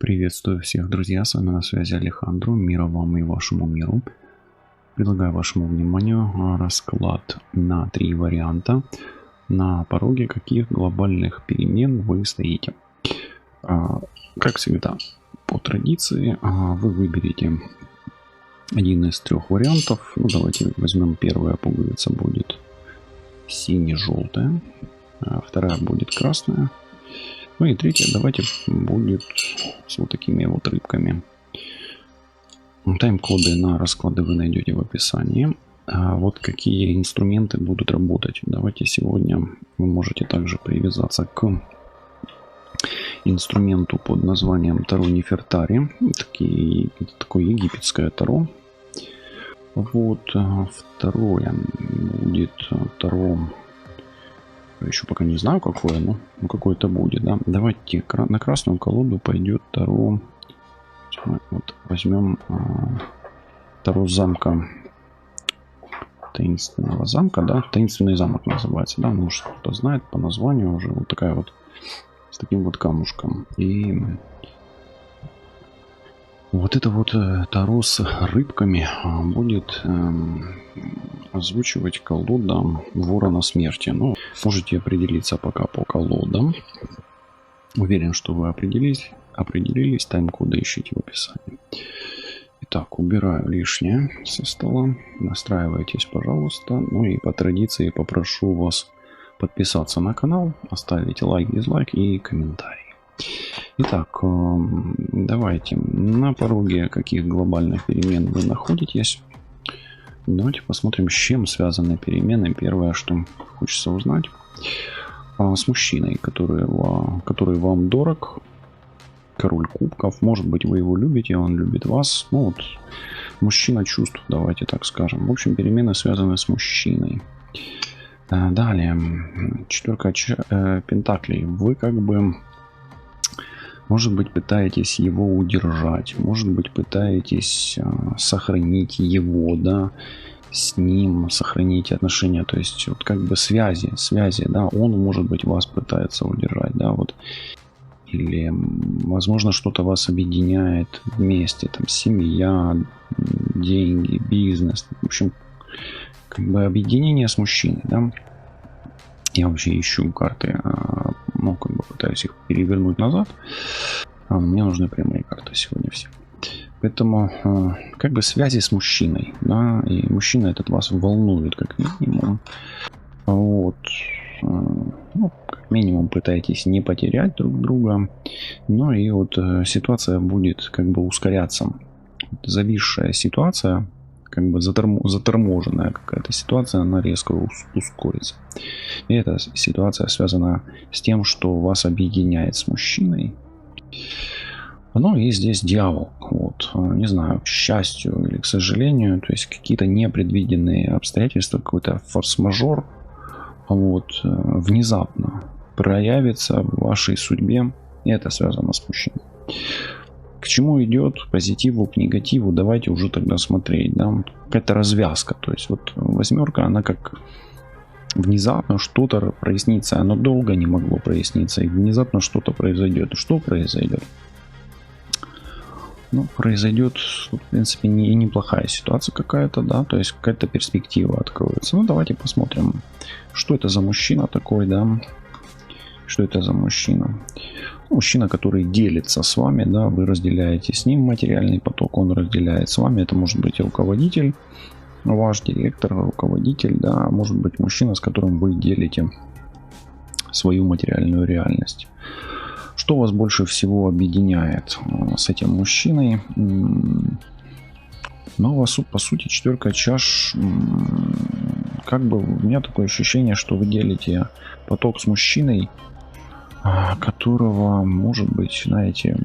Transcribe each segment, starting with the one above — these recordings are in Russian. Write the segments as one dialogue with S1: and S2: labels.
S1: Приветствую всех, друзья, с вами на связи Алехандро, мира вам и вашему миру. Предлагаю вашему вниманию расклад на 3 варианта, на пороге каких глобальных перемен вы стоите. Как всегда, по традиции, вы выберете один из 3 вариантов. Ну, давайте возьмем первая пуговица, будет сине-желтая, вторая будет красная. Ну и третья, давайте, будет с вот такими вот рыбками. Тайм-коды на расклады вы найдете в описании. Вот какие инструменты будут работать. Давайте сегодня вы можете также привязаться к инструменту под названием Таро Нефертари. Такое египетское таро. Вот второе будет таро. Еще пока не знаю какое, но какое-то будет, да. Давайте на красную колоду пойдет таро. Вот возьмем таро замка, таинственного замка, да. Таинственный замок называется, да. Может, кто знает по названию уже. Вот такая вот с таким вот камушком. И вот это вот таро с рыбками будет озвучивать колода Ворона Смерти. Ну, можете определиться пока по колодам. Уверен, что вы определились. Тайм-коды ищите в описании. Итак, убираю лишнее со стола. Настраивайтесь, пожалуйста. Ну и по традиции попрошу вас подписаться на канал, оставить лайк, дизлайк и комментарий. Итак, давайте, на пороге каких глобальных перемен вы находитесь. Давайте посмотрим, с чем связаны перемены. Первое, что хочется узнать, с мужчиной, который вам дорог. Король кубков. Может быть, вы его любите, он любит вас. Ну вот, мужчина чувств, давайте так скажем. В общем, перемены связаны с мужчиной. Далее, четверка пентаклей. Вы как бы, может быть, пытаетесь его удержать, может быть, пытаетесь сохранить его, да, с ним, сохранить отношения, то есть вот как бы связи, да, он, может быть, вас пытается удержать, да, вот, или, возможно, что-то вас объединяет вместе, там, семья, деньги, бизнес, в общем, как бы объединение с мужчиной, да. Я вообще ищу карты, ну, как бы пытаюсь их перевернуть назад. Мне нужны прямые карты сегодня все. Поэтому, как бы связи с мужчиной, да, и мужчина этот вас волнует, как минимум. Вот. Ну, как минимум пытаетесь не потерять друг друга. Ну и вот ситуация будет как бы ускоряться. Зависшая ситуация, как бы заторможенная какая-то ситуация, она резко ускорится. И эта ситуация связана с тем, что вас объединяет с мужчиной. Ну и здесь дьявол. Вот, не знаю, к счастью или к сожалению, то есть какие-то непредвиденные обстоятельства, какой-то форс-мажор, вот, внезапно проявится в вашей судьбе. И это связано с мужчиной. К чему идет, к позитиву, к негативу, давайте уже тогда смотреть, да, какая-то развязка, то есть вот восьмерка, она как внезапно что-то прояснится, оно долго не могло проясниться, и внезапно что-то произойдет. Что произойдет? Ну, произойдет, в принципе, и неплохая ситуация какая-то, да, то есть какая-то перспектива откроется. Ну, давайте посмотрим, что это за мужчина такой, да, что это за мужчина. Мужчина, который делится с вами, да, вы разделяете с ним материальный поток, он разделяет с вами. Это может быть и руководитель, ваш директор, руководитель, да, может быть мужчина, с которым вы делите свою материальную реальность. Что вас больше всего объединяет с этим мужчиной? Ну, по сути, четверка чаш, как бы у меня такое ощущение, что вы делите поток с мужчиной, которого, может быть, знаете,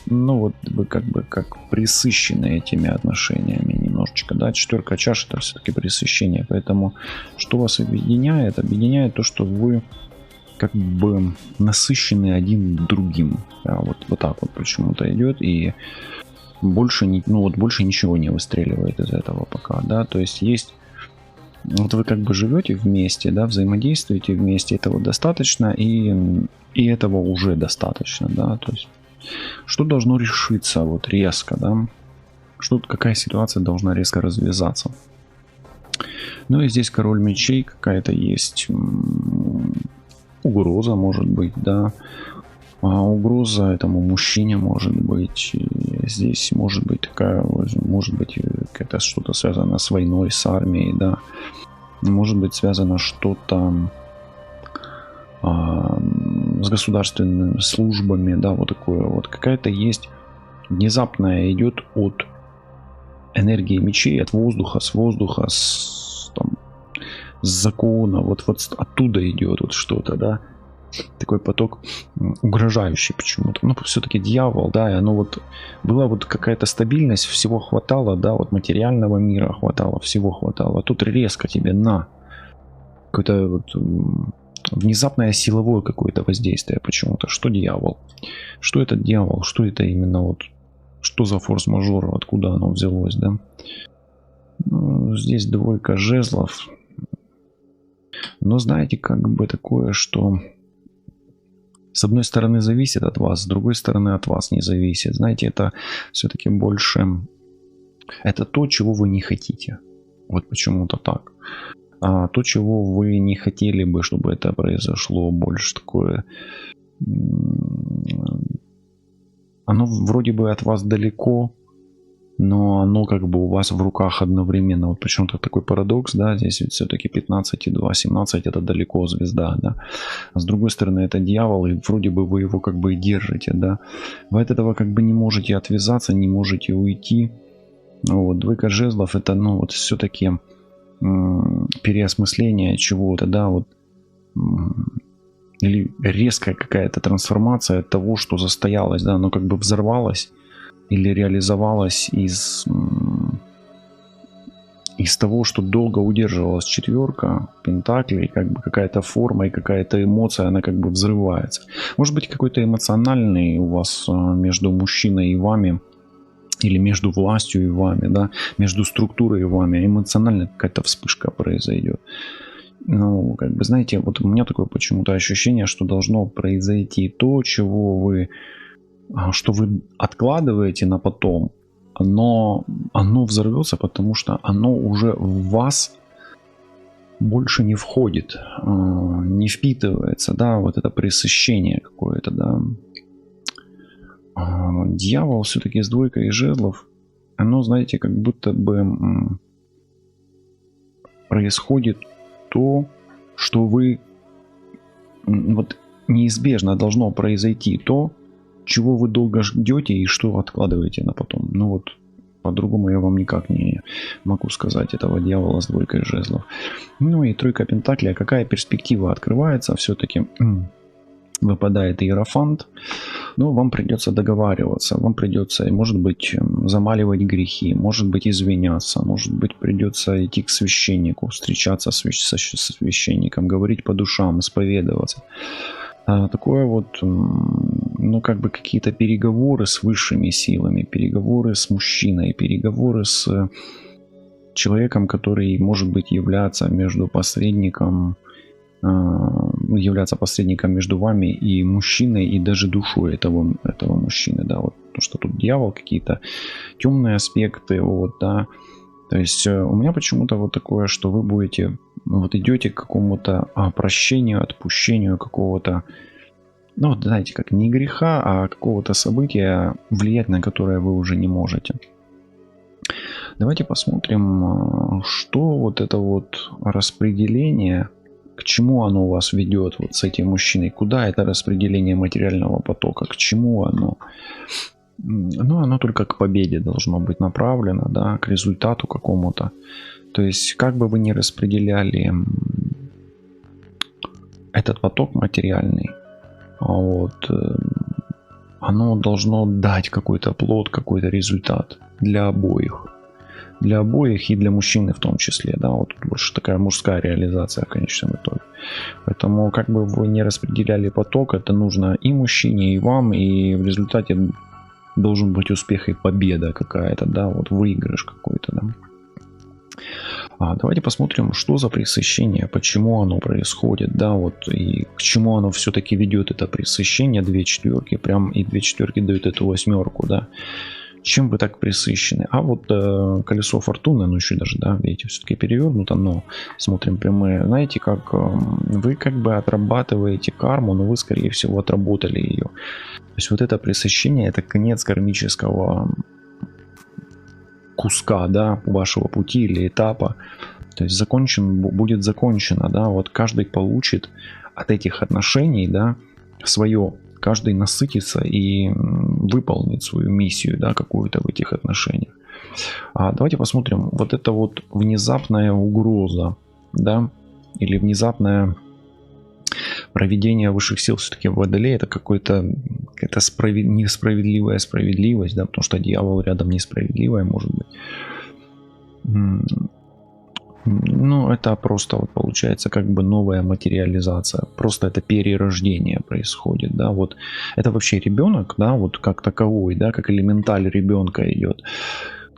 S1: ну вот вы как бы как присыщены этими отношениями немножечко, да, четверка чаш это все-таки присыщение, поэтому что вас объединяет? Объединяет то, что вы как бы насыщены один другим, да, вот так вот почему-то идет, и больше, больше ничего не выстреливает из этого пока, да, то есть вот вы как бы живете вместе, да, взаимодействуете вместе, этого достаточно, и этого уже достаточно, да, то есть Что должно решиться вот резко, да? Какая ситуация должна резко развязаться? Ну и здесь король мечей, какая-то есть угроза, может быть, да. Угроза этому мужчине может быть. И здесь может быть такая, может быть, какая-то что-то связано с войной, с армией, да. Может быть связано что-то с государственными службами, да, вот такое вот. Какая-то есть внезапная идет от энергии мечей, от воздуха, с закона, вот оттуда идет вот что-то, да. Такой поток угрожающий почему-то. Ну, все-таки дьявол, да, и оно вот была вот какая-то стабильность, всего хватало, да, вот материального мира хватало, всего хватало. А тут резко тебе на какое-то вот внезапное силовое какое-то воздействие почему-то. Что дьявол? Что это дьявол? Что это именно вот? Что за форс-мажор? Откуда оно взялось, да? Ну, здесь двойка жезлов. Но знаете, как бы такое, что с одной стороны зависит от вас, с другой стороны от вас не зависит. Знаете, это все-таки больше... Это то, чего вы не хотите. Вот почему-то так. А то, чего вы не хотели бы, чтобы это произошло, больше такое... Оно вроде бы от вас далеко, но оно как бы у вас в руках одновременно. Вот почему-то такой парадокс, да, здесь ведь все-таки 15,2, 17 это далеко звезда, да. А с другой стороны это дьявол, и вроде бы вы его как бы и держите, да. Вы от этого как бы не можете отвязаться, не можете уйти. Вот, двойка жезлов это, ну, вот все-таки переосмысление чего-то, да, вот. Или резкая какая-то трансформация от того, что застоялось, да, оно как бы взорвалось или реализовалось из того, что долго удерживалась четверка пентаклей, как бы какая-то форма и какая-то эмоция, она как бы взрывается. Может быть, какой-то эмоциональный у вас между мужчиной и вами, или между властью и вами, да, между структурой и вами, эмоциональная какая-то вспышка произойдет. Ну, как бы, знаете, вот у меня такое почему-то ощущение, что должно произойти то, что вы откладываете на потом, оно взорвется, потому что оно уже в вас больше не входит, не впитывается, да, вот это пресыщение какое-то, да. Дьявол все-таки с двойкой жезлов, оно, знаете, как будто бы происходит то, что вы вот неизбежно должно произойти то, чего вы долго ждете и что откладываете на потом. Ну вот, по-другому я вам никак не могу сказать этого дьявола с двойкой жезлов. Ну и тройка пентаклей. Какая перспектива открывается? Все-таки выпадает иерофант. Но вам придется договариваться. Вам придется, может быть, замаливать грехи. Может быть, извиняться. Может быть, придется идти к священнику, встречаться со священником, говорить по душам, исповедоваться. Такое вот, ну, как бы какие-то переговоры с высшими силами, переговоры с мужчиной, переговоры с человеком, который, может быть, является посредником между вами и мужчиной, и даже душой этого мужчины, да, вот, потому что тут дьявол, какие-то темные аспекты, вот, да. То есть у меня почему-то вот такое, что вы будете, вот идете к какому-то прощению, отпущению какого-то, ну, вот, знаете, как не греха, а какого-то события, влиять на которое вы уже не можете. Давайте посмотрим, что вот это вот распределение, к чему оно вас ведет вот с этим мужчиной, куда это распределение материального потока, к чему оно. Ну, оно только к победе должно быть направлено, да, к результату какому-то. То есть, как бы вы ни распределяли этот поток материальный, вот, оно должно дать какой-то плод, какой-то результат для обоих. Для обоих и для мужчины в том числе, да, вот тут больше такая мужская реализация в конечном итоге. Поэтому, как бы вы ни распределяли поток, это нужно и мужчине, и вам, и в результате должен быть успех и победа какая-то, да, вот выигрыш какой-то, да. Давайте посмотрим, что за пресыщение, почему оно происходит, да, вот, и к чему оно все-таки ведет, это пресыщение, 2 четверки, прям и 2 четверки дают эту 8, да. Чем вы так пресыщены? А вот колесо фортуны, ну еще даже, да, видите, все-таки перевернуто, но смотрим прямые. Знаете, как вы как бы отрабатываете карму, но вы, скорее всего, отработали ее. То есть вот это пресыщение, это конец кармического куска, да, вашего пути или этапа. То есть будет закончено, да, вот каждый получит от этих отношений, да, свое. Каждый насытится и выполнит свою миссию, да, какую-то в этих отношениях. Давайте посмотрим. Вот это вот внезапная угроза, да, или внезапное проведение высших сил все-таки в Водолее, это какая-то несправедливая справедливость, да, потому что дьявол рядом несправедливая может быть. Ну, это просто вот получается как бы новая материализация. Просто это перерождение происходит, да, вот. Это вообще ребенок, да, вот как таковой, да, как элементаль ребенка идет.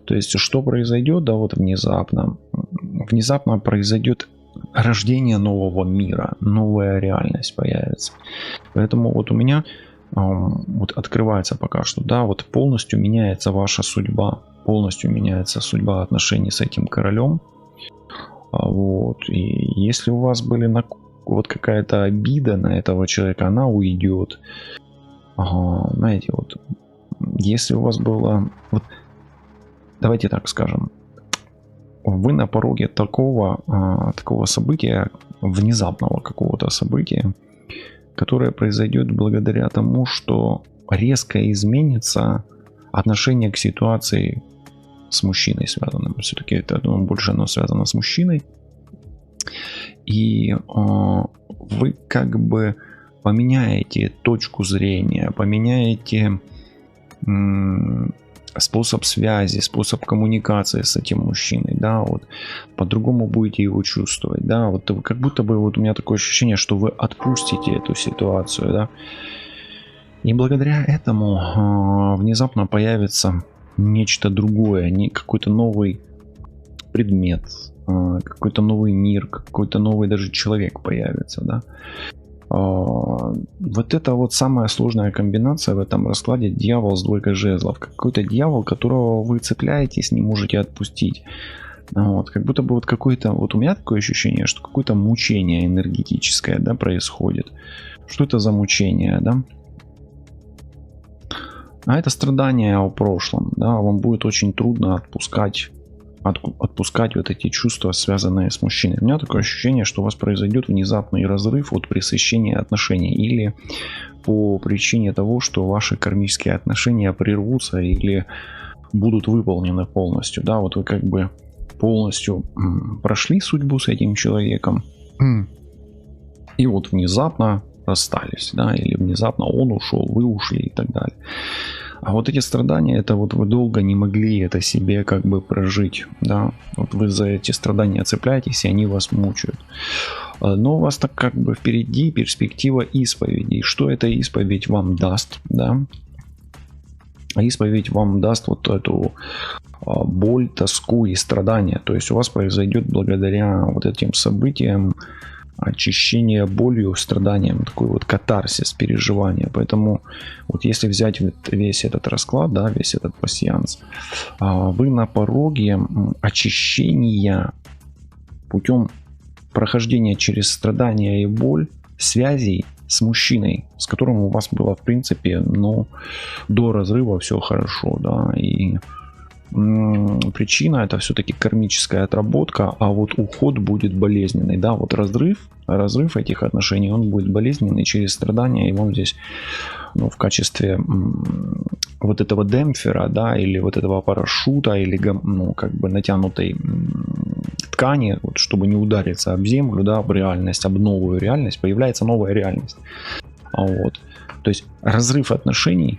S1: То есть, что произойдет, да, вот внезапно произойдет рождение нового мира, новая реальность появится. Поэтому вот у меня вот открывается пока что, да, вот полностью меняется ваша судьба, полностью меняется судьба отношений с этим королем. Вот, и если у вас были вот какая-то обида на этого человека, она уйдет. Знаете, вот, если у вас было, вот, давайте так скажем, вы на пороге такого события, внезапного какого-то события, которое произойдет благодаря тому, что резко изменится отношение к ситуации с мужчиной связанным. Все-таки это, думаю, больше оно связано с мужчиной. И вы как бы поменяете точку зрения, поменяете способ связи, способ коммуникации с этим мужчиной, да, вот по-другому будете его чувствовать, да, вот как будто бы вот у меня такое ощущение, что вы отпустите эту ситуацию, да, и благодаря этому внезапно появится нечто другое, не какой-то новый предмет, какой-то новый мир, какой-то новый даже человек появится, да. Вот это вот самая сложная комбинация в этом раскладе: дьявол с 2 жезлов. Какой-то дьявол, которого вы цепляетесь, не можете отпустить. Вот, как будто бы вот какое-то, вот у меня такое ощущение, что какое-то мучение энергетическое, да, происходит. Что это за мучение, да? А это страдание о прошлом, да, вам будет очень трудно отпускать вот эти чувства, связанные с мужчиной. У меня такое ощущение, что у вас произойдет внезапный разрыв от пресыщения отношений, или по причине того, что ваши кармические отношения прервутся или будут выполнены полностью, да, вот вы как бы полностью прошли судьбу с этим человеком, и вот внезапно расстались, да, или внезапно он ушел, вы ушли и так далее. А вот эти страдания, это вот вы долго не могли это себе как бы прожить, да, вот вы за эти страдания цепляетесь, и они вас мучают. Но у вас так как бы впереди перспектива исповеди. Что эта исповедь вам даст, да? Исповедь вам даст вот эту боль, тоску и страдания. То есть у вас произойдет благодаря вот этим событиям очищение болью, страданием, такой вот катарсис, переживание. Поэтому вот если взять весь этот расклад, да, весь этот пассианс, вы на пороге очищения путем прохождения через страдания и боль связей с мужчиной, с которым у вас было в принципе, ну, до разрыва все хорошо, да, и причина это все-таки кармическая отработка, а вот уход будет болезненный, да, вот разрыв этих отношений, он будет болезненный через страдания, и вам здесь, ну, в качестве вот этого демпфера, да, или вот этого парашюта, или, ну, как бы натянутой ткани, вот, чтобы не удариться об землю, да, об реальность, об новую реальность, появляется новая реальность. Вот. То есть разрыв отношений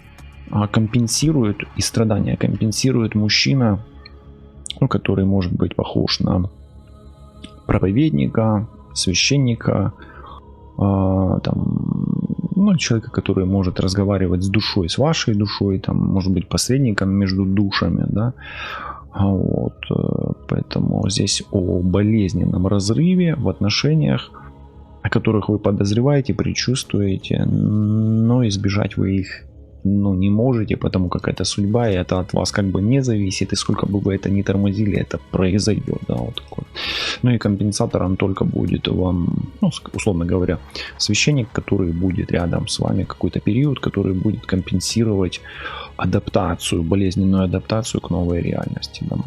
S1: компенсирует, и страдания компенсирует мужчина, ну, который может быть похож на проповедника, священника, там, ну, человека, который может разговаривать с душой, с вашей душой, там, может быть посредником между душами, да, Поэтому здесь о болезненном разрыве в отношениях, о которых вы подозреваете, предчувствуете, но избежать вы их не можете, потому как это судьба, и это от вас как бы не зависит, и сколько бы вы это ни тормозили, это произойдет, да, вот такое. Ну и компенсатором только будет вам, условно говоря, священник, который будет рядом с вами какой-то период, который будет компенсировать адаптацию, болезненную адаптацию к новой реальности, да.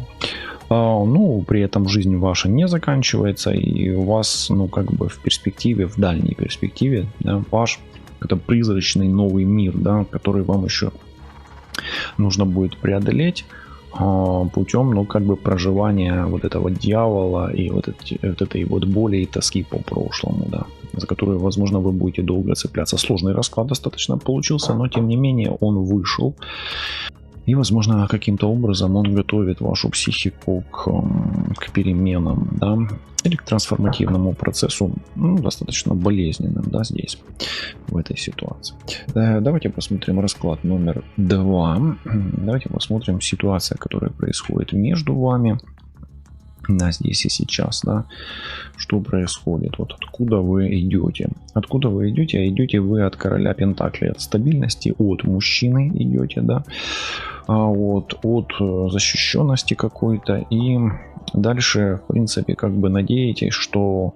S1: При этом жизнь ваша не заканчивается, и у вас, как бы в перспективе, в дальней перспективе, да, ваш это призрачный новый мир, да, который вам еще нужно будет преодолеть путем, как бы проживания вот этого дьявола и вот этой вот боли и тоски по прошлому, да, за которую, возможно, вы будете долго цепляться. Сложный расклад достаточно получился, но тем не менее он вышел. И, возможно, каким-то образом он готовит вашу психику к переменам, да, или к трансформативному процессу, достаточно болезненным, да, здесь, в этой ситуации. Давайте посмотрим расклад номер 2. Давайте посмотрим ситуацию, которая происходит между вами, здесь и сейчас, да, что происходит, вот откуда вы идете. Откуда вы идете? Идете вы от короля пентаклей, от стабильности, от мужчины идете, да, от защищенности какой-то, и дальше, в принципе, как бы надеетесь, что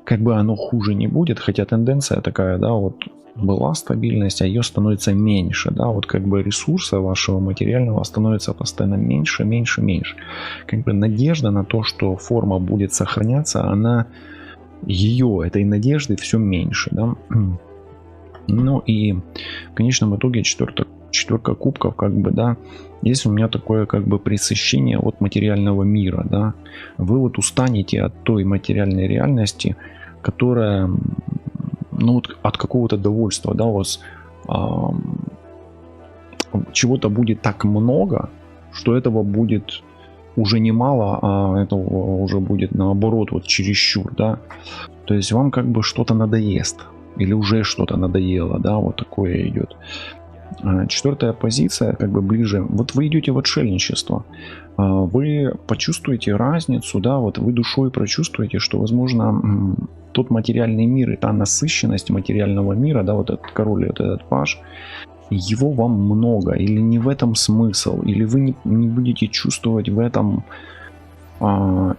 S1: как бы оно хуже не будет, хотя тенденция такая, да, вот была стабильность, а ее становится меньше, да, вот как бы ресурса вашего материального становится постоянно меньше. Как бы надежда на то, что форма будет сохраняться, этой надежды все меньше, да. Ну и в конечном итоге четверка кубков, как бы, да, здесь у меня такое как бы пресыщение от материального мира, да. Вы вот устанете от той материальной реальности, которая, от какого-то довольства, да, у вас чего-то будет так много, что этого будет уже немало, а этого уже будет наоборот вот чересчур, да. То есть вам как бы что-то надоест или уже что-то надоело, да, вот такое идет. Четвертая позиция, как бы ближе. Вот вы идете в отшельничество, вы почувствуете разницу, да, вот вы душой прочувствуете, что, возможно, тот материальный мир и та насыщенность материального мира, да, вот этот король и вот этот паж, его вам много, или не в этом смысл, или вы не будете чувствовать в этом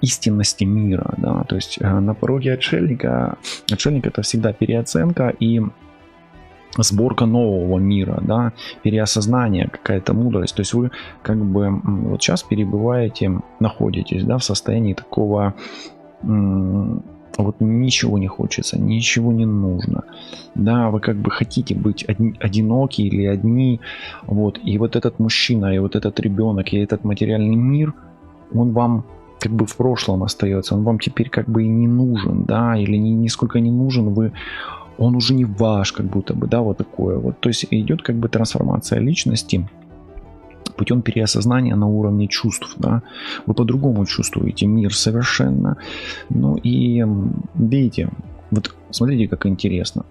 S1: истинности мира, да, то есть на пороге отшельника это всегда переоценка и сборка нового мира, да, переосознание, какая-то мудрость. То есть вы как бы вот сейчас находитесь, да, в состоянии такого вот ничего не хочется, ничего не нужно, да, вы как бы хотите быть одиноки или одни, вот, и вот этот мужчина, и вот этот ребенок, и этот материальный мир, он вам как бы в прошлом остается, он вам теперь как бы и не нужен, да, или нисколько не нужен, он уже не ваш, как будто бы, да, вот такое вот. То есть идет как бы трансформация личности путем переосознания на уровне чувств, да. Вы по-другому чувствуете мир совершенно. Ну и видите, вот смотрите, как интересно.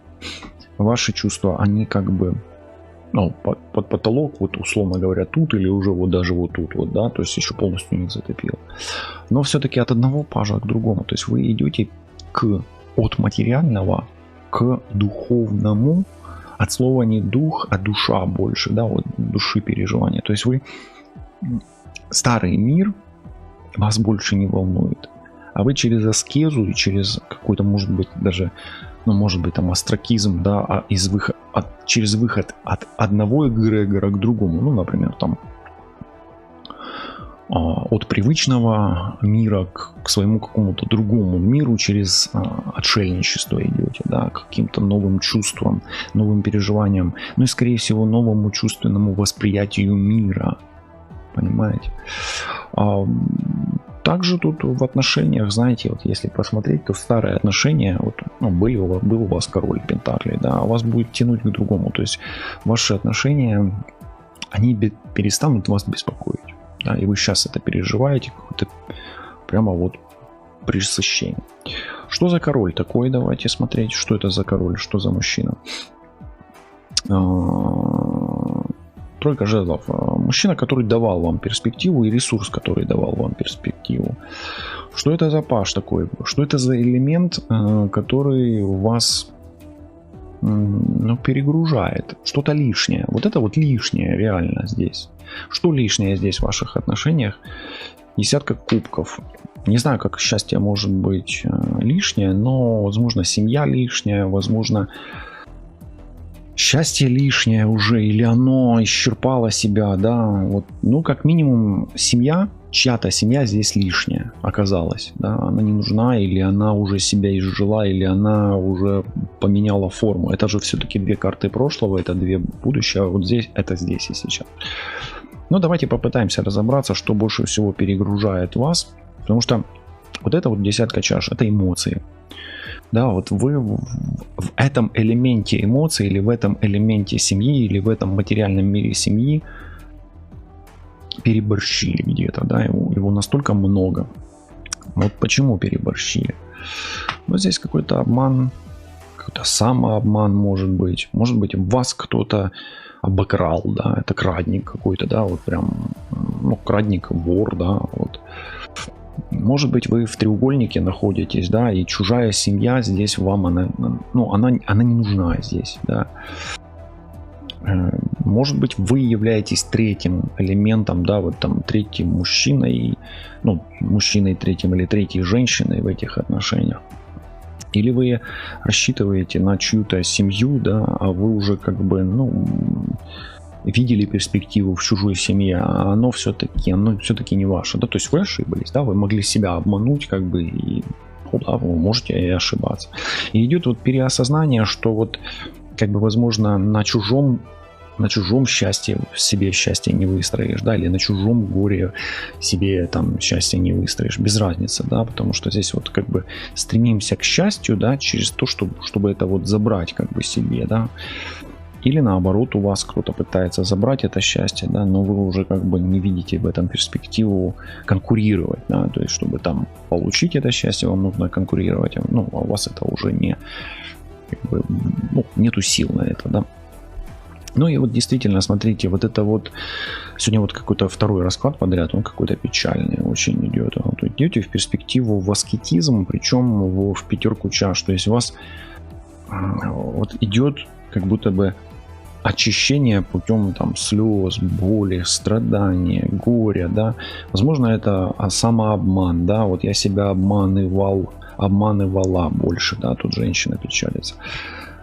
S1: Ваши чувства, они как бы под потолок, вот условно говоря, тут или уже вот даже вот тут, вот, да, то есть еще полностью не затопило. Но все-таки от одного пажа к другому. То есть вы идете от материального к духовному, от слова не дух, а душа больше, да, вот души переживания. То есть вы старый мир вас больше не волнует, а вы через аскезу и через какой-то, может быть, даже, может быть, там астракизм, да, через выход от одного эгрегора к другому, например, там от привычного мира к своему какому-то другому миру через отшельничество идете, да, к каким-то новым чувствам, новым переживаниям, и, скорее всего, новому чувственному восприятию мира, понимаете? Также тут в отношениях, знаете, вот если посмотреть, то старые отношения, вот, был у вас король пентаклей, да, а вас будет тянуть к другому, то есть ваши отношения, они перестанут вас беспокоить. Да, и вы сейчас это переживаете, какое-то прямо вот пресыщение. Что за король такой? Давайте смотреть, что это за король, что за мужчина. Тут Тройка жезлов. Мужчина, который давал вам перспективу, и ресурс, который давал вам перспективу. Что это за паш такой? Что это за элемент, который вас перегружает? Что-то лишнее. Вот это вот лишнее реально здесь. Что лишнее здесь в ваших отношениях? Десятка кубков. Не знаю, как счастье может быть лишнее, но, возможно, семья лишняя, возможно, счастье лишнее уже, или оно исчерпало себя, да, вот, ну, как минимум, семья, чья-то семья здесь лишняя оказалась, да, она не нужна, или она уже себя изжила, или она уже поменяла форму. Это же все-таки две карты прошлого, это две будущего, вот здесь, это здесь и сейчас. Но давайте попытаемся разобраться, что больше всего перегружает вас, потому что вот это вот десятка чаш, это эмоции. Да, вот вы в этом элементе эмоций, или в этом элементе семьи, или в этом материальном мире семьи переборщили где-то, да, его настолько много. Вот почему переборщили? Вот здесь какой-то обман, какой-то самообман может быть вас кто-то обокрал, да, это крадник какой-то, да, вот прям, ну, крадник, вор, да, вот. Может быть, вы в треугольнике находитесь, да, и чужая семья здесь вам, она не нужна здесь, да. Может быть, вы являетесь третьим элементом, да, вот там третьим мужчиной, ну, мужчиной третьим или третьей женщиной в этих отношениях. Или вы рассчитываете на чью-то семью, да, а вы уже как бы, ну, видели перспективу в чужой семье, а оно все-таки не ваше, да, то есть вы ошиблись, да, вы могли себя обмануть, как бы, и, да, вы можете и ошибаться. И идет вот переосознание, что вот, как бы, возможно, на чужом счастье себе счастье не выстроишь, да, или на чужом горе себе там счастье не выстроишь, без разницы, да, потому что здесь вот как бы стремимся к счастью, да, через то, чтобы это вот забрать как бы себе, да. Или наоборот, у вас кто-то пытается забрать это счастье, да, но вы уже как бы не видите в этом перспективу конкурировать, да, то есть чтобы там получить это счастье, вам нужно конкурировать, ну, а у вас это уже не, как бы, ну, нету сил на это, да. Ну и вот действительно, смотрите, вот это вот, сегодня вот какой-то второй расклад подряд, он какой-то печальный очень идет. Вот идете в перспективу в аскетизм, причем в пятерку чаш, то есть у вас вот идет как будто бы очищение путем там слез, боли, страдания, горя, да. Возможно, это самообман, да, вот я себя обманывала больше, да, тут женщина печалится.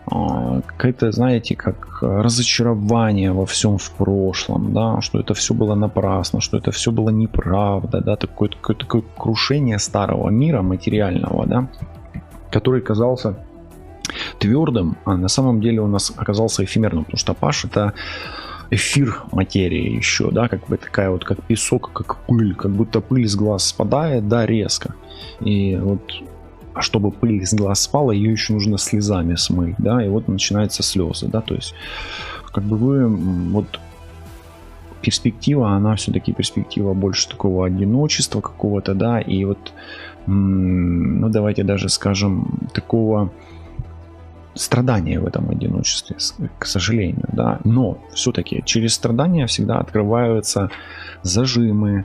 S1: Какое-то, знаете, как разочарование во всем в прошлом, да, что это все было напрасно, что это все было неправда, да, такое крушение старого мира материального, да, который казался твердым, а на самом деле у нас оказался эфемерным, потому что паш — это эфир материи еще, да, как бы такая вот, как песок, как пыль, как будто пыль с глаз спадает, да, резко. И вот, чтобы пыль с глаз спала, ее еще нужно слезами смыть, да, и вот начинаются слезы, да, то есть, как бы вы, вот, перспектива, она все-таки перспектива больше такого одиночества какого-то, да, и вот, ну, давайте даже скажем, такого страдания в этом одиночестве, к сожалению, да, но все-таки через страдания всегда открываются зажимы,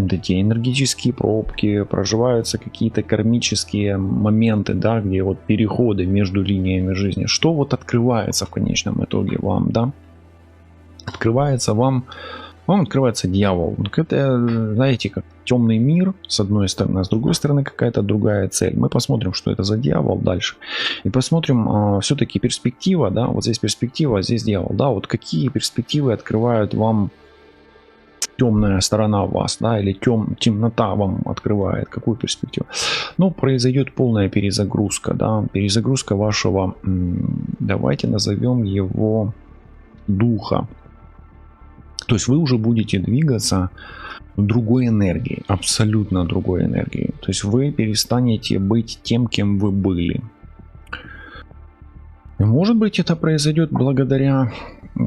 S1: такие энергетические пробки, проживаются какие-то кармические моменты, да, где вот переходы между линиями жизни. Что вот открывается в конечном итоге вам, да? Открывается вам открывается дьявол. Это, знаете, как темный мир, с одной стороны, а с другой стороны какая-то другая цель. Мы посмотрим, что это за дьявол дальше. И посмотрим все-таки перспектива, да, вот здесь перспектива, а здесь дьявол, да, вот какие перспективы открывают вам темная сторона вас, да, или темнота вам открывает, какую перспективу. Ну, произойдет полная перезагрузка, да, перезагрузка вашего, давайте назовем его, духа. То есть вы уже будете двигаться в другой энергии, абсолютно другой энергии. То есть вы перестанете быть тем, кем вы были. И может быть, это произойдет благодаря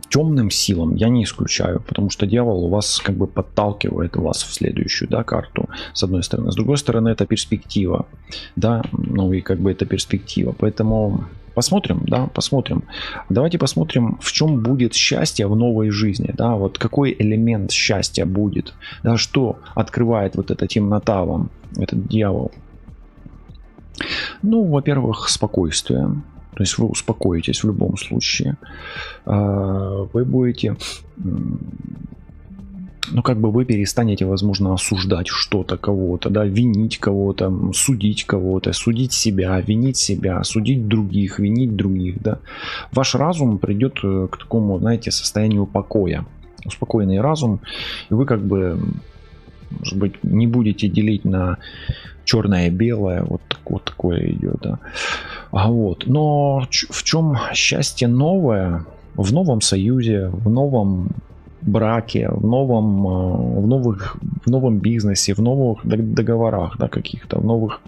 S1: темным силам, я не исключаю, потому что дьявол у вас как бы подталкивает вас в следующую, да, карту, с одной стороны. С другой стороны, это перспектива, да, ну и как бы это перспектива. Поэтому Посмотрим, да, посмотрим. Давайте посмотрим, в чем будет счастье в новой жизни, да, вот какой элемент счастья будет, да, что открывает вот эта темнота вам, этот дьявол. Ну, во-первых, спокойствие. То есть вы успокоитесь в любом случае. Вы будете, ну, как бы вы перестанете, возможно, осуждать что-то, кого-то, да, винить кого-то, судить кого-то, судить себя, винить себя, судить других, винить других, да. Ваш разум придет к такому, знаете, состоянию покоя. Успокоенный разум, и вы как бы, может быть, не будете делить на черное и белое, вот такое идет, да. Вот. Но в чем счастье новое? В новом союзе, в новом браке, в новом бизнесе, в новых договорах, да, каких-то, в новых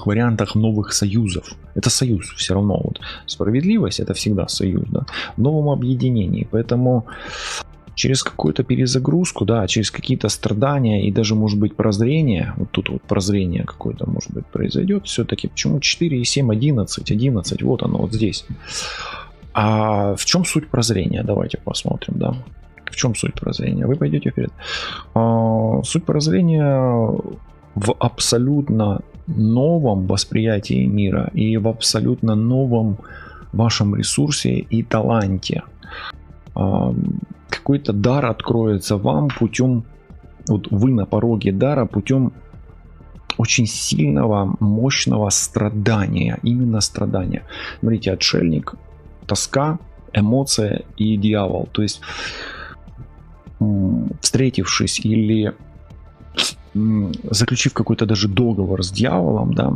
S1: вариантах новых союзов. Это союз все равно. Вот. Справедливость — это всегда союз, да, в новом объединении. Поэтому через какую-то перезагрузку, да, через какие-то страдания и даже, может быть, прозрение, вот тут вот прозрение какое-то, может быть, произойдет все-таки. Почему 4 и 7, 11, вот оно, вот здесь. А в чем суть прозрения? Давайте посмотрим, да. В чем суть прозрения? Вы пойдете вперед. Суть прозрения в абсолютно новом восприятии мира и в абсолютно новом вашем ресурсе и таланте. Какой-то дар откроется вам путем, вот вы на пороге дара, путем очень сильного, мощного страдания, именно страдания. Смотрите, отшельник, тоска, эмоция и дьявол. То есть, встретившись или заключив какой-то даже договор с дьяволом, да,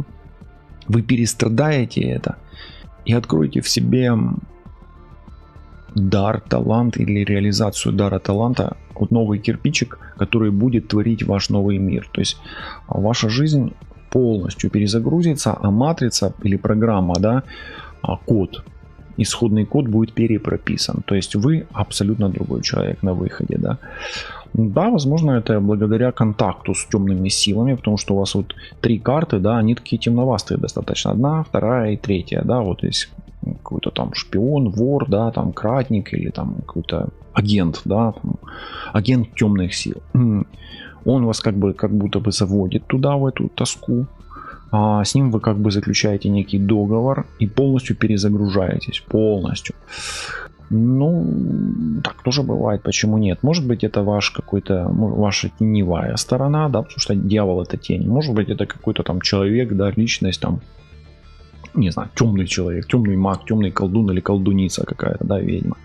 S1: вы перестрадаете это и откроете в себе дар, талант или реализацию дара, таланта, вот новый кирпичик, который будет творить ваш новый мир. То есть ваша жизнь полностью перезагрузится, а матрица или программа, да, код, исходный код будет перепрописан. То есть вы абсолютно другой человек на выходе, да. Да, возможно, это благодаря контакту с темными силами, потому что у вас вот 3 карты, да, они такие темновастые достаточно. 1, 2 и 3, да, вот есть какой-то там шпион, вор, да, там кратник или там какой-то агент, да, там, агент темных сил. Он вас как будто бы заводит туда, в эту тоску. С ним вы как бы заключаете некий договор и полностью перезагружаетесь, полностью. Ну, так тоже бывает, почему нет? Может быть, это ваша теневая сторона, да, потому что дьявол — это тень. Может быть, это какой-то там человек, да, личность, там, не знаю, темный человек, темный маг, темный колдун или колдуница какая-то, да, ведьма.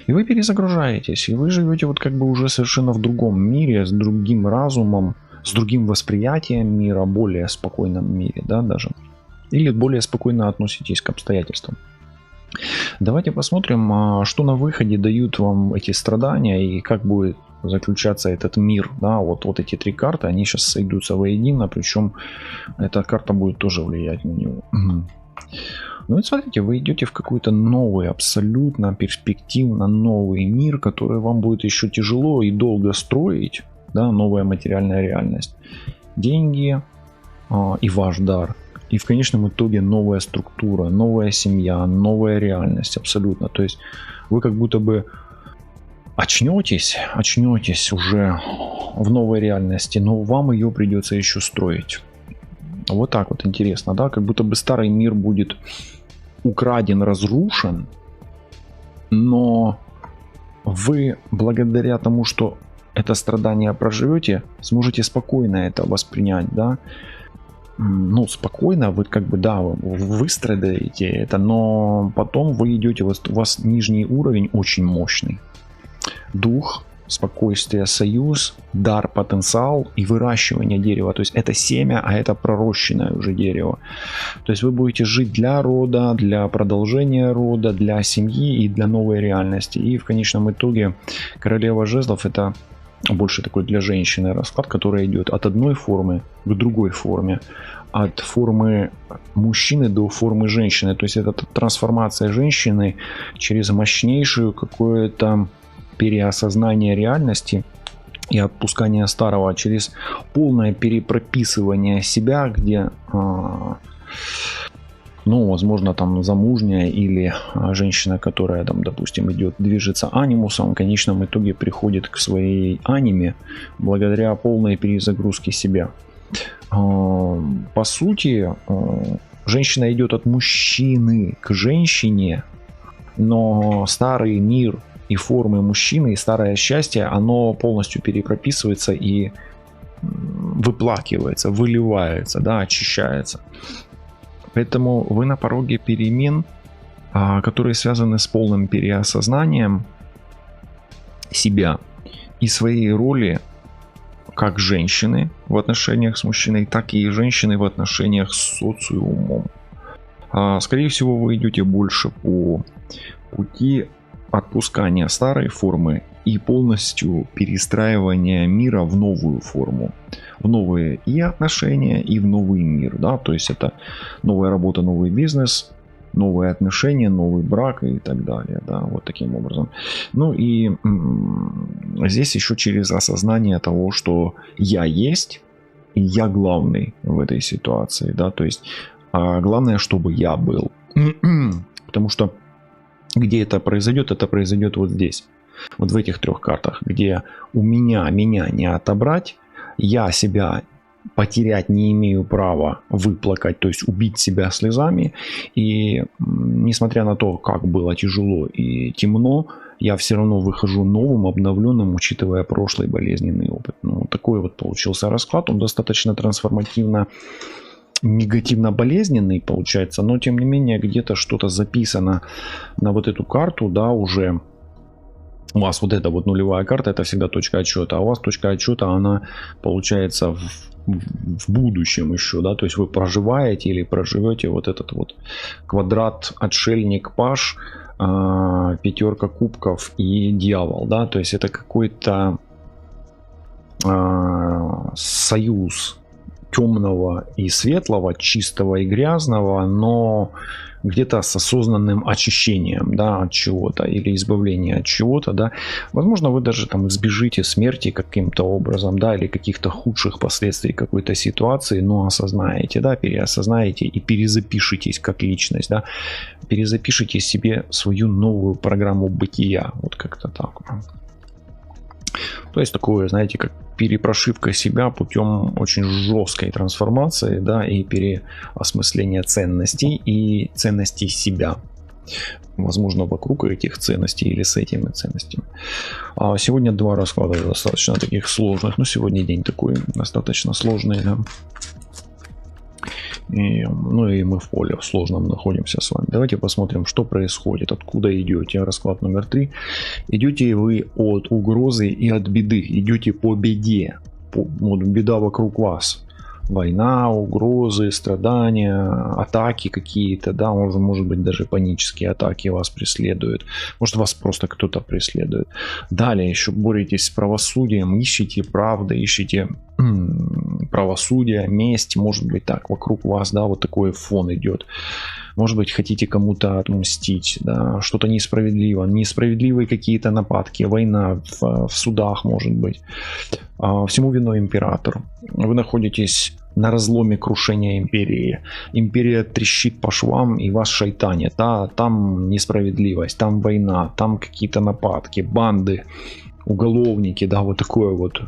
S1: И вы перезагружаетесь, и вы живете вот как бы уже совершенно в другом мире, с другим разумом, с другим восприятием мира, более спокойном мире, да, даже. Или более спокойно относитесь к обстоятельствам. Давайте посмотрим, что на выходе дают вам эти страдания и как будет заключаться этот мир, да, вот эти 3 карты, они сейчас сойдутся воедино, причем эта карта будет тоже влиять на него. Ну и смотрите, вы идете в какой-то новый, абсолютно перспективно новый мир, который вам будет еще тяжело и долго строить, да, новая материальная реальность, деньги и ваш дар. И в конечном итоге новая структура, новая семья, новая реальность, абсолютно. То есть вы как будто бы очнетесь уже в новой реальности, но вам ее придется еще строить. Вот так вот интересно, да, как будто бы старый мир будет украден, разрушен, но вы благодаря тому, что это страдание проживете, сможете спокойно это воспринять, да. Ну, спокойно, вы как бы, да, вы выстрадаете это, но потом вы идете, у вас нижний уровень очень мощный. Дух, спокойствие, союз, дар, потенциал и выращивание дерева. То есть это семя, а это пророщенное уже дерево. То есть вы будете жить для рода, для продолжения рода, для семьи и для новой реальности. И в конечном итоге королева жезлов — это больше такой для женщины расклад, который идет от одной формы к другой форме, от формы мужчины до формы женщины. То есть это трансформация женщины через мощнейшую какое-то переосознание реальности и отпускание старого, через полное перепрописывание себя, где
S2: Ну, возможно, там замужняя или женщина, которая там, допустим, движется анимусом, в конечном итоге приходит к своей аниме благодаря полной перезагрузке себя. По сути, женщина идет от мужчины к женщине, но старый мир и формы мужчины, и старое счастье, оно полностью перепрописывается и выплакивается, выливается, да, очищается. Поэтому вы на пороге перемен, которые связаны с полным переосознанием себя и своей роли как женщины в отношениях с мужчиной, так и женщины в отношениях с социумом. Скорее всего, вы идете больше по пути отпускания старой формы и полностью перестраивания мира в новую форму, в новые и отношения, и в новый мир, да, то есть это новая работа, новый бизнес, новые отношения, новый брак и так далее, да, вот таким образом. Ну и здесь еще через осознание того, что я есть, и я главный в этой ситуации, да, то есть главное, чтобы я был, потому что где это произойдет вот здесь. Вот в этих трех картах, где у меня не отобрать, я себя потерять не имею права, выплакать, то есть убить себя слезами. И несмотря на то, как было тяжело и темно, я все равно выхожу новым, обновленным, учитывая прошлый болезненный опыт. Ну, такой вот получился расклад. Он достаточно трансформативно, негативно-болезненный получается, но тем не менее где-то что-то записано на вот эту карту, да, уже. У вас вот эта вот нулевая карта, это всегда точка отсчета, а у вас точка отсчета, она получается в будущем еще, да, то есть вы проживаете или проживете вот этот вот квадрат отшельник паж, пятерка кубков и дьявол, да, то есть это какой-то союз темного и светлого, чистого и грязного, но где-то с осознанным очищением, да, от чего-то или избавлением от чего-то, да. Возможно, вы даже там избежите смерти каким-то образом, да, или каких-то худших последствий какой-то ситуации, но осознаете, да, переосознаете и перезапишитесь как личность, да, перезапишите себе свою новую программу бытия, вот как-то так. То есть такое, знаете, как перепрошивка себя путем очень жесткой трансформации, да, и переосмысления ценностей и ценностей себя. Возможно, вокруг этих ценностей или с этими ценностями. Сегодня два расклада достаточно таких сложных, но сегодня день такой достаточно сложный, да. Ну и мы в поле в сложном находимся с вами. Давайте посмотрим, что происходит, откуда идете. Расклад номер 3. Идете вы от угрозы и от беды. Идете по беде. Вот беда вокруг вас. Война, угрозы, страдания, атаки какие-то, да, может быть даже панические атаки вас преследуют, может вас просто кто-то преследует. Далее еще боретесь с правосудием, ищете правды, ищете правосудие, месть, может быть так, вокруг вас, да, вот такой фон идет. Может быть, хотите кому-то отмстить, да, что-то несправедливо, несправедливые какие-то нападки, война в судах, может быть. Всему виной император. Вы находитесь на разломе крушения империи. Империя трещит по швам и вас шайтанит. Да? Там несправедливость, там война, там какие-то нападки, банды, уголовники, да, вот такое вот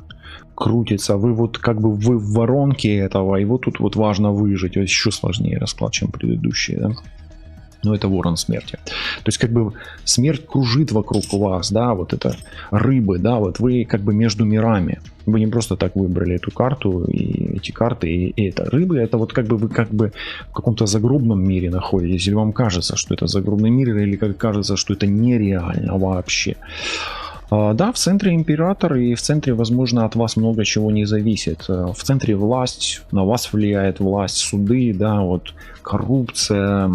S2: крутится. Вы вот как бы вы в воронке этого, и вот тут вот важно выжить. Вот еще сложнее расклад, чем предыдущие, да? Но это ворон смерти. То есть как бы смерть кружит вокруг вас, да, вот это рыбы, да, вот вы как бы между мирами. Вы не просто так выбрали эту карту и эти карты, и это. Рыбы, это вот как бы вы как бы в каком-то загробном мире находитесь, или вам кажется, что это загробный мир, или как кажется, что это нереально вообще. Да, в центре император, и в центре, возможно, от вас много чего не зависит. В центре власть, на вас влияет власть, суды, да, вот коррупция,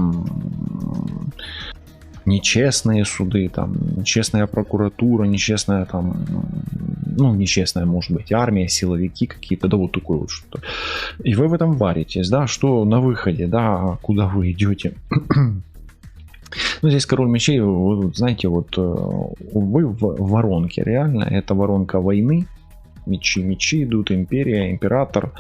S2: нечестные суды, там, нечестная прокуратура, нечестная там, ну, нечестная, может быть, армия, силовики какие-то, да, вот такое вот что-то. И вы в этом варитесь, да, что на выходе, да, куда вы идете. Ну, здесь король мечей, вы знаете, вот вы в воронке, реально, это воронка войны, мечи идут, империя, император.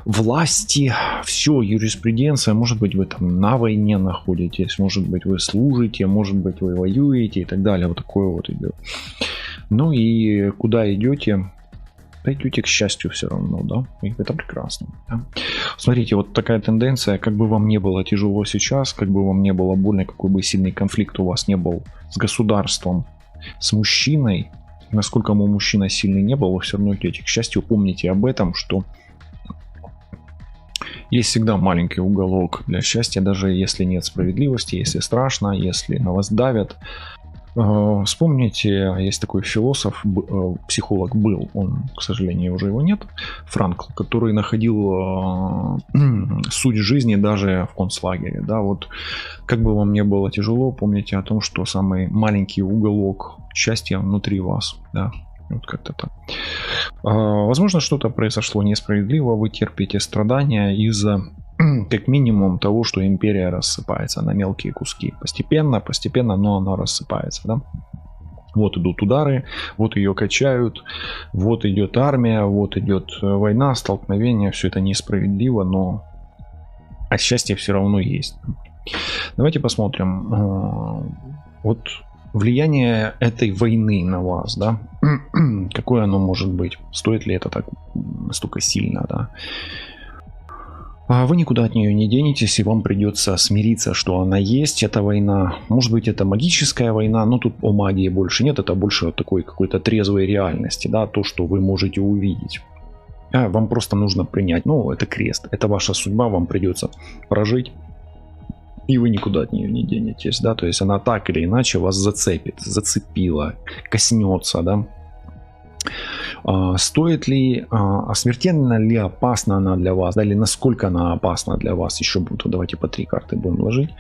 S2: власти, все, юриспруденция, может быть, вы там на войне находитесь, может быть, вы служите, может быть, вы воюете и так далее. Вот такое вот идет. Ну и куда идете? Пойдете к счастью все равно, да, и это прекрасно. Да? Смотрите, вот такая тенденция, как бы вам не было тяжело сейчас, как бы вам не было больно, какой бы сильный конфликт у вас не был с государством, с мужчиной, насколько бы мужчина сильный не был, вы все равно идете к счастью. Помните об этом, что есть всегда маленький уголок для счастья, даже если нет справедливости, если страшно, если на вас давят. Вспомните, есть такой философ, психолог был, он, к сожалению, уже его нет, Франкл, который находил суть жизни даже в концлагере. Да, вот как бы вам не было тяжело, помните о том, что самый маленький уголок счастья внутри вас. Да, вот как-то так. Возможно, что-то произошло несправедливо, вы терпите страдания из-за как минимум того, что империя рассыпается на мелкие куски. Постепенно, но она рассыпается. Да? Вот идут удары, вот ее качают, вот идет армия, вот идет война, столкновение. Все это несправедливо, но счастье все равно есть. Давайте посмотрим. Вот влияние этой войны на вас, да? Какое оно может быть? Стоит ли это так настолько сильно, да? Вы никуда от нее не денетесь, и вам придется смириться, что она есть, эта война. Может быть, это магическая война, но тут о магии больше нет, это больше такой какой-то трезвой реальности, да, то, что вы можете увидеть. Вам просто нужно принять, ну, это крест, это ваша судьба, вам придется прожить, и вы никуда от нее не денетесь, да, то есть она так или иначе вас зацепит, зацепила, коснется, да. Стоит ли, смертельно ли опасна она для вас, да, или насколько она опасна для вас, еще давайте по 3 карты будем ложить.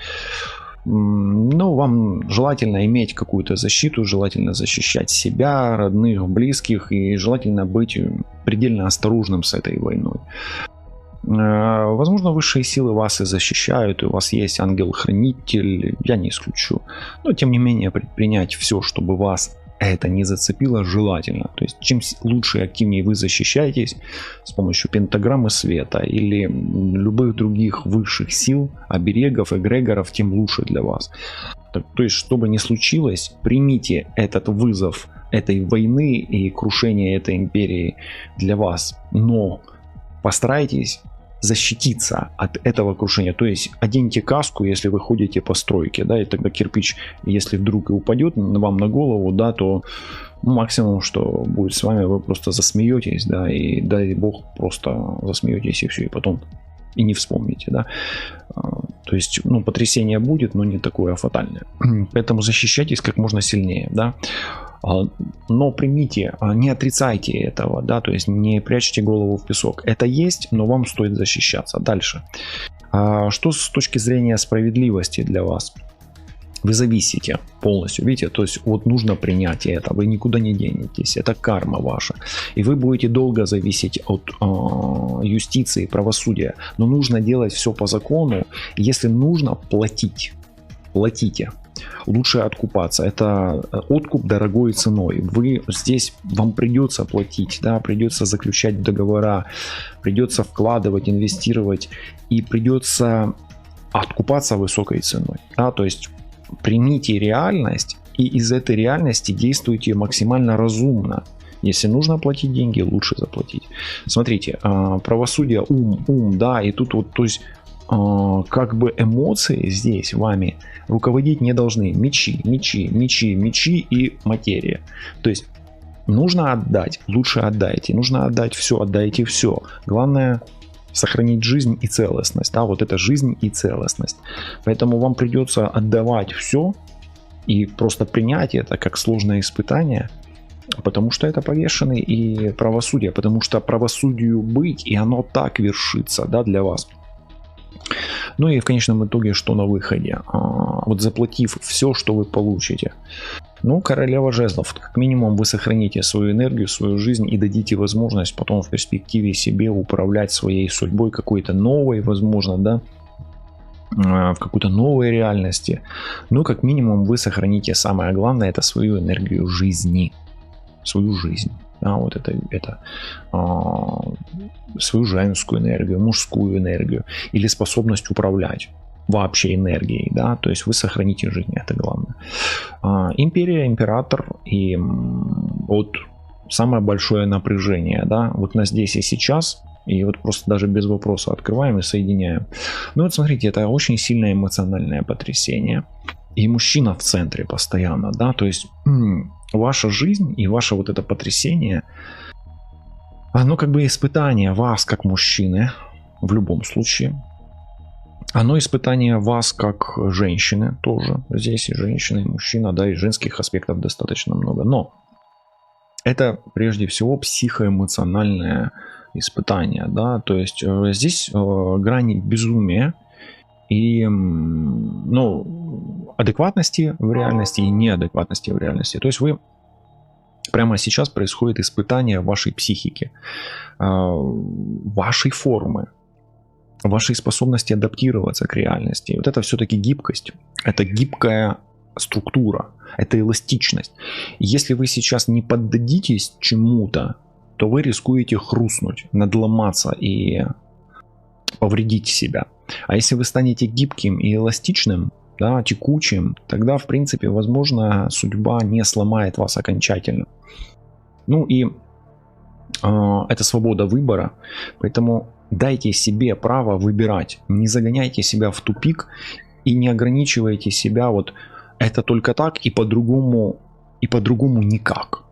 S2: Ну, вам желательно иметь какую-то защиту, желательно защищать себя, родных, близких, и желательно быть предельно осторожным с этой войной. Возможно, высшие силы вас и защищают, и у вас есть ангел-хранитель, я не исключу. Но, тем не менее, предпринять все, чтобы вас это не зацепило, желательно. То есть, чем лучше и активнее вы защищаетесь с помощью пентаграммы света или любых других высших сил, оберегов, эгрегоров, тем лучше для вас. То есть, что бы ни случилось, примите этот вызов этой войны и крушение этой империи для вас, но постарайтесь защититься от этого крушения. То есть оденьте каску, если вы ходите по стройке, да, и тогда кирпич, если вдруг и упадет вам на голову, да, то максимум, что будет с вами, вы просто засмеетесь, да, и дай бог просто засмеетесь и все, и потом и не вспомните, да. То есть, ну, потрясение будет, но не такое фатальное. Поэтому защищайтесь как можно сильнее, да. Но примите, не отрицайте этого, да, то есть не прячьте голову в песок. Это есть, но вам стоит защищаться. Дальше. Что с точки зрения справедливости для вас? Вы зависите полностью, видите, то есть вот нужно принять это, вы никуда не денетесь, это карма ваша. И вы будете долго зависеть от юстиции, правосудия, но нужно делать все по закону. Если нужно платить, платите. Лучше откупаться. Это откуп дорогой ценой. Вы здесь, вам придется платить, да, придется заключать договора, придется вкладывать, инвестировать и придется откупаться высокой ценой. Да, то есть примите реальность и из этой реальности действуйте максимально разумно. Если нужно платить деньги, лучше заплатить. Смотрите, правосудие, ум, да, и тут вот, то есть как бы эмоции здесь вами руководить не должны. Мечи и материя. То есть нужно отдать, лучше отдайте. Нужно отдать все, отдайте все. Главное сохранить жизнь и целостность. Да, вот это жизнь и целостность. Поэтому вам придется отдавать все и просто принять это как сложное испытание. Потому что это повешенный и правосудие. Потому что правосудию быть, и оно так вершится, да, для вас. Ну и в конечном итоге, что на выходе? Вот заплатив все, что вы получите. Ну, королева жезлов. Как минимум вы сохраните свою энергию, свою жизнь и дадите возможность потом в перспективе себе управлять своей судьбой какой-то новой, возможно, да, в какой-то новой реальности. Ну, как минимум вы сохраните самое главное, это свою энергию жизни. Свою жизнь. да, вот свою женскую энергию, мужскую энергию или способность управлять вообще энергией, да, то есть вы сохраните жизнь, это главное. Империя, император и вот самое большое напряжение, да, вот на здесь и сейчас, и вот просто даже без вопроса открываем и соединяем. Ну вот смотрите, это очень сильное эмоциональное потрясение, и мужчина в центре постоянно, да, то есть ваша жизнь и ваше вот это потрясение, оно как бы испытание вас как мужчины в любом случае. Оно испытание вас как женщины тоже. Здесь и женщина, и мужчина, да, и женских аспектов достаточно много. Но это прежде всего психоэмоциональное испытание, да, то есть здесь грани безумия и, ну, адекватности в реальности и неадекватности в реальности. То есть вы прямо сейчас происходит испытание вашей психики, вашей формы, вашей способности адаптироваться к реальности. Вот это все-таки гибкость, это гибкая структура, это эластичность. Если вы сейчас не поддадитесь чему-то, то вы рискуете хрустнуть, надломаться и повредить себя. А если вы станете гибким и эластичным, да, текучим, тогда, в принципе, возможно, судьба не сломает вас окончательно. Ну и это свобода выбора, поэтому дайте себе право выбирать, не загоняйте себя в тупик и не ограничивайте себя вот это только так и по-другому никак.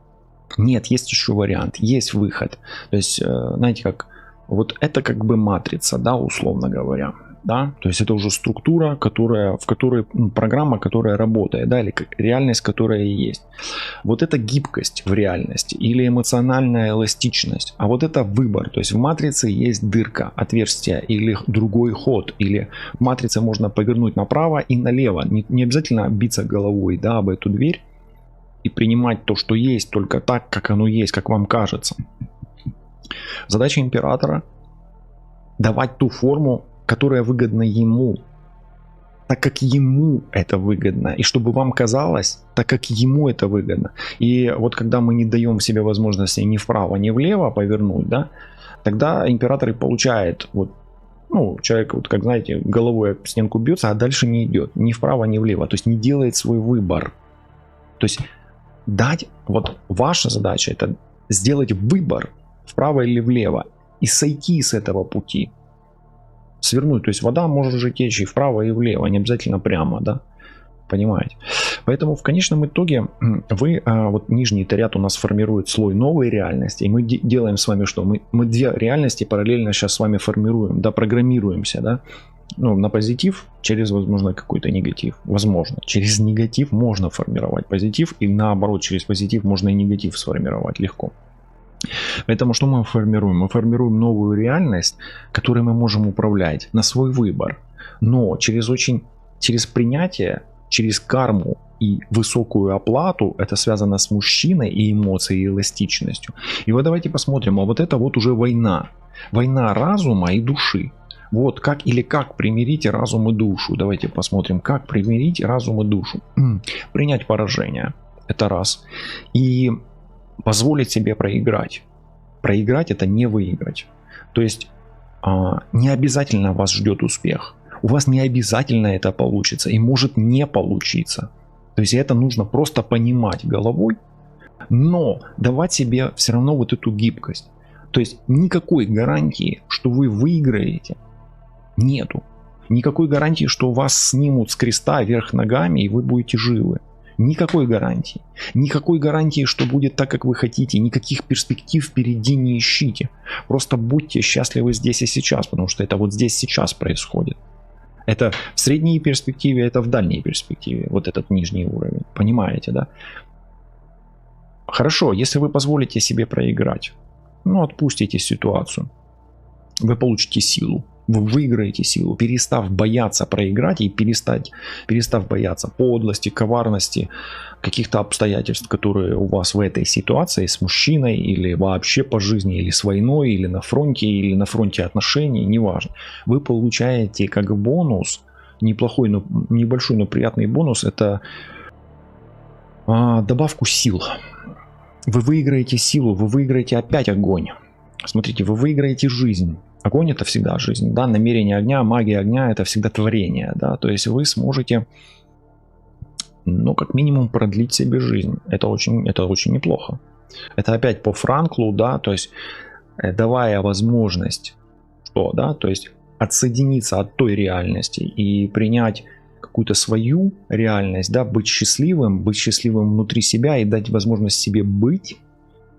S2: Нет, есть еще вариант, есть выход. То есть, знаете, как вот это как бы матрица, да, условно говоря. Да? То есть это уже структура, в которой программа, которая работает, да, или реальность, которая есть. Вот это гибкость в реальности или эмоциональная эластичность, а вот это выбор. То есть в матрице есть дырка, отверстие или другой ход, или в матрице можно повернуть направо и налево. Не обязательно биться головой, да, об эту дверь и принимать то, что есть, только так, как оно есть, как вам кажется. Задача императора — давать ту форму, которая выгодна ему, так как ему это выгодно, и чтобы вам казалось, так как ему это выгодно. И вот когда мы не даем себе возможности ни вправо, ни влево повернуть, да, тогда император и получает, вот, ну, человек, вот как знаете, головой об стенку бьется, а дальше не идет, ни вправо, ни влево, то есть не делает свой выбор. То есть дать, вот ваша задача — это сделать выбор вправо или влево и сойти с этого пути. Свернуть, то есть вода может же течь и вправо, и влево, не обязательно прямо, да, понимаете. Поэтому в конечном итоге вы, вот нижний ряд у нас формирует слой новой реальности, и мы делаем с вами что? Мы две реальности параллельно сейчас с вами формируем, да, программируемся, да, ну, на позитив через, возможно, какой-то негатив, возможно, через негатив можно формировать позитив, и наоборот, через позитив можно и негатив сформировать легко. Поэтому что мы формируем? Мы формируем новую реальность, которой мы можем управлять на свой выбор. Но через принятие, через карму и высокую оплату, это связано с мужчиной и эмоцией, и эластичностью. И вот давайте посмотрим, а вот это вот уже война. Война разума и души. Вот как примирить разум и душу. Давайте посмотрим, как примирить разум и душу. Принять поражение. Это раз. И позволить себе проиграть. Проиграть — это не выиграть. То есть не обязательно вас ждет успех. У вас не обязательно это получится и может не получиться. То есть это нужно просто понимать головой, но давать себе все равно вот эту гибкость. То есть никакой гарантии, что вы выиграете, нету. Никакой гарантии, что вас снимут с креста вверх ногами и вы будете живы. Никакой гарантии. Никакой гарантии, что будет так, как вы хотите. Никаких перспектив впереди не ищите. Просто будьте счастливы здесь и сейчас, потому что это вот здесь сейчас происходит. Это в средней перспективе, это в дальней перспективе. Вот этот нижний уровень. Понимаете, да? Хорошо, если вы позволите себе проиграть, ну, отпустите ситуацию, вы получите силу. Вы выиграете силу, перестав бояться проиграть и перестав бояться подлости, коварности, каких-то обстоятельств, которые у вас в этой ситуации с мужчиной или вообще по жизни, или с войной, или на фронте отношений, неважно. Вы получаете как бонус, неплохой, но небольшой, но приятный бонус, это добавку сил. Вы выиграете силу, вы выиграете опять огонь. Смотрите, вы выиграете жизнь. Огонь — это всегда жизнь, да, намерение огня, магия огня — это всегда творение, да, то есть вы сможете, ну, как минимум продлить себе жизнь. Это очень неплохо. Это опять по Франклу, да, то есть давая возможность, что, да, то есть отсоединиться от той реальности и принять какую-то свою реальность, да, быть счастливым внутри себя и дать возможность себе быть.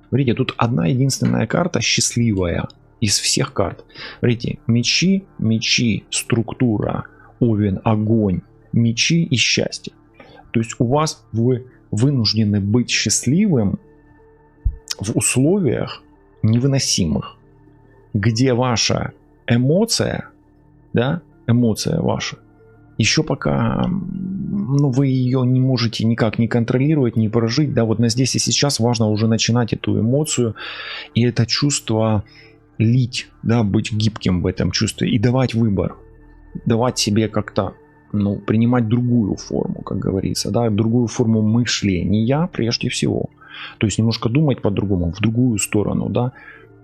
S2: Смотрите, тут одна единственная карта счастливая из всех карт. Смотрите, мечи, структура, Овен, огонь, мечи и счастье. То есть у вас вы вынуждены быть счастливым в условиях невыносимых, где ваша эмоция, да, эмоция ваша, еще пока, ну, вы ее не можете никак не контролировать, не прожить, да, вот на здесь и сейчас важно уже начинать эту эмоцию и это чувство лить, да, быть гибким в этом чувстве и давать выбор, давать себе как-то, ну, принимать другую форму, как говорится, да, другую форму мышления прежде всего, то есть немножко думать по-другому, в другую сторону, да,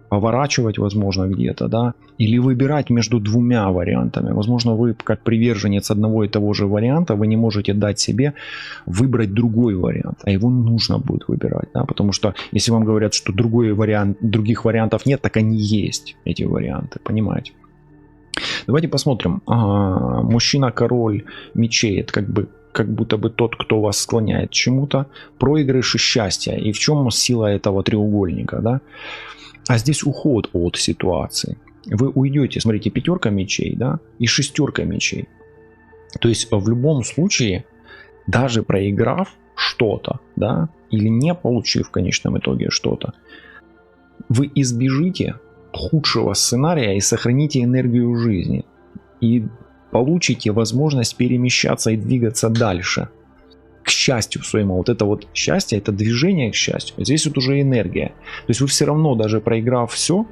S2: поворачивать, возможно, где-то, да, или выбирать между двумя вариантами. Возможно, вы, как приверженец одного и того же варианта, вы не можете дать себе выбрать другой вариант, а его нужно будет выбирать, да, потому что если вам говорят, что других вариантов нет, так они есть, эти варианты, понимаете? Давайте посмотрим. Мужчина-король мечей, это как будто бы тот, кто вас склоняет к чему-то, проигрыш и счастье. И в чем сила этого треугольника, да? А здесь уход от ситуации. Вы уйдете, смотрите, пятерка мечей, да, и шестерка мечей. То есть в любом случае, даже проиграв что-то, да, или не получив в конечном итоге что-то, вы избежите худшего сценария и сохраните энергию жизни. И получите возможность перемещаться и двигаться дальше. К счастью своему. Вот это вот счастье, это движение к счастью. Здесь вот уже энергия. То есть вы все равно, даже проиграв все,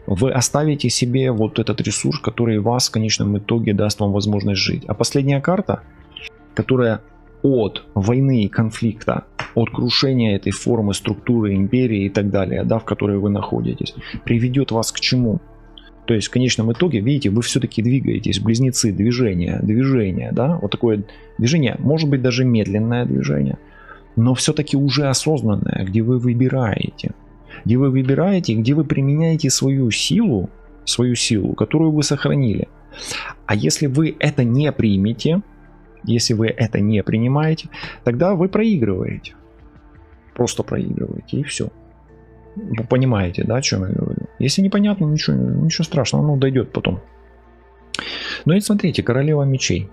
S2: вы оставите себе вот этот ресурс, который вас в конечном итоге даст вам возможность жить. А последняя карта, которая от войны и конфликта, от крушения этой формы, структуры, империи и так далее, да, в которой вы находитесь, приведет вас к чему? То есть в конечном итоге, видите, вы все-таки двигаетесь, близнецы, движение, да, вот такое движение, может быть даже медленное движение, но все-таки уже осознанное, где вы выбираете, где вы применяете свою силу, которую вы сохранили. А если вы это не примете, если вы это не принимаете, тогда вы проигрываете, просто проигрываете и все. Вы понимаете, да, о чем я говорю? Если непонятно, ничего страшного, оно дойдет потом. Ну и смотрите, королева мечей.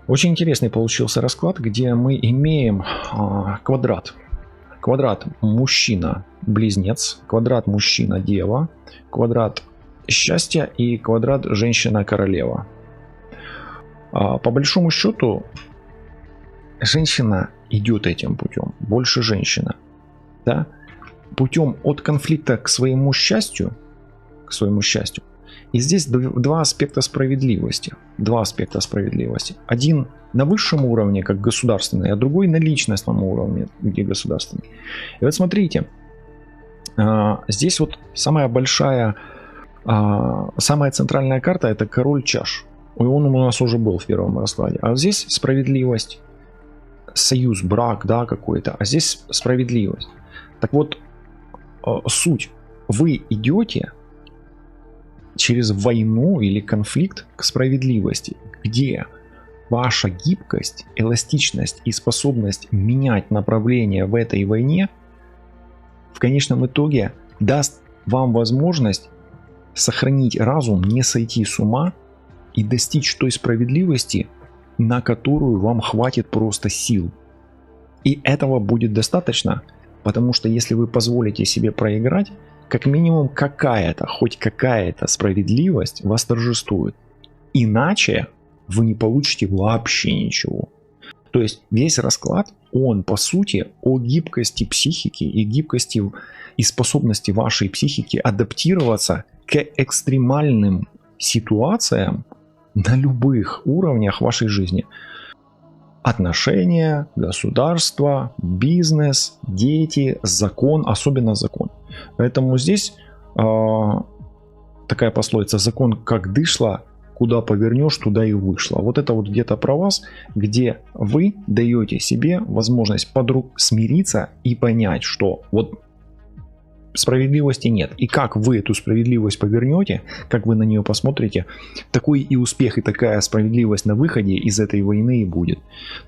S2: Очень интересный получился расклад, где мы имеем квадрат. Квадрат мужчина-близнец, квадрат мужчина-дева, квадрат счастья и квадрат женщина-королева. По большому счету, женщина идет этим путем, больше женщина, да, путем от конфликта к своему счастью, И здесь два аспекта справедливости, Один на высшем уровне, как государственный, а другой на личностном уровне, где государственный. И вот смотрите, здесь вот самая центральная карта — это король чаш. И он у нас уже был в первом раскладе. А здесь справедливость, союз, брак, да, какой-то. А здесь справедливость. Так вот, суть. Вы идете через войну или конфликт к справедливости, где ваша гибкость, эластичность и способность менять направление в этой войне в конечном итоге даст вам возможность сохранить разум, не сойти с ума и достичь той справедливости, на которую вам хватит просто сил. И этого будет достаточно, потому что если вы позволите себе проиграть, как минимум хоть какая-то справедливость вас торжествует. Иначе вы не получите вообще ничего. То есть весь расклад, он по сути о гибкости психики и гибкости и способности вашей психики адаптироваться к экстремальным ситуациям на любых уровнях вашей жизни. отношения, государство, бизнес, дети, закон, особенно закон. Поэтому здесь такая пословица: закон как дышло, куда повернешь, туда и вышло. Вот это вот где-то про вас, где вы даете себе возможность смириться и понять, что вот справедливости нет. И как вы эту справедливость повернете, как вы на нее посмотрите, такой и успех, и такая справедливость на выходе из этой войны и будет.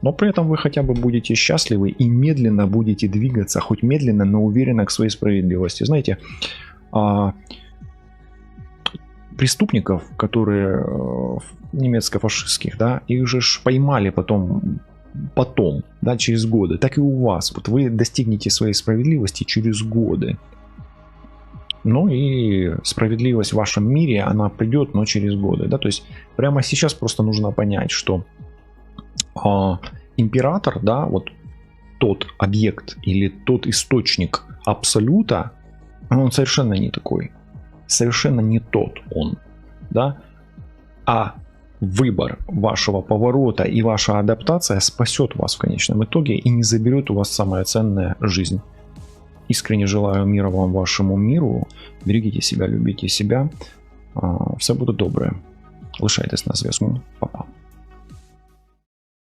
S2: Но при этом вы хотя бы будете счастливы и медленно будете двигаться, хоть медленно, но уверенно к своей справедливости. Знаете, преступников, которые немецко-фашистских, да, их же поймали потом, да, через годы. Так и у вас. Вот вы достигнете своей справедливости через годы. Ну и справедливость в вашем мире, она придет, но через годы, да, то есть прямо сейчас просто нужно понять, что император, да, вот тот объект или тот источник абсолюта, он совершенно не такой, совершенно не тот он, да, а выбор вашего поворота и ваша адаптация спасет вас в конечном итоге и не заберет у вас самое ценное — жизнь. Искренне желаю мира вам, вашему миру. Берегите себя, любите себя. Все будет добре. Лишайтесь на зв'язку. Па-па.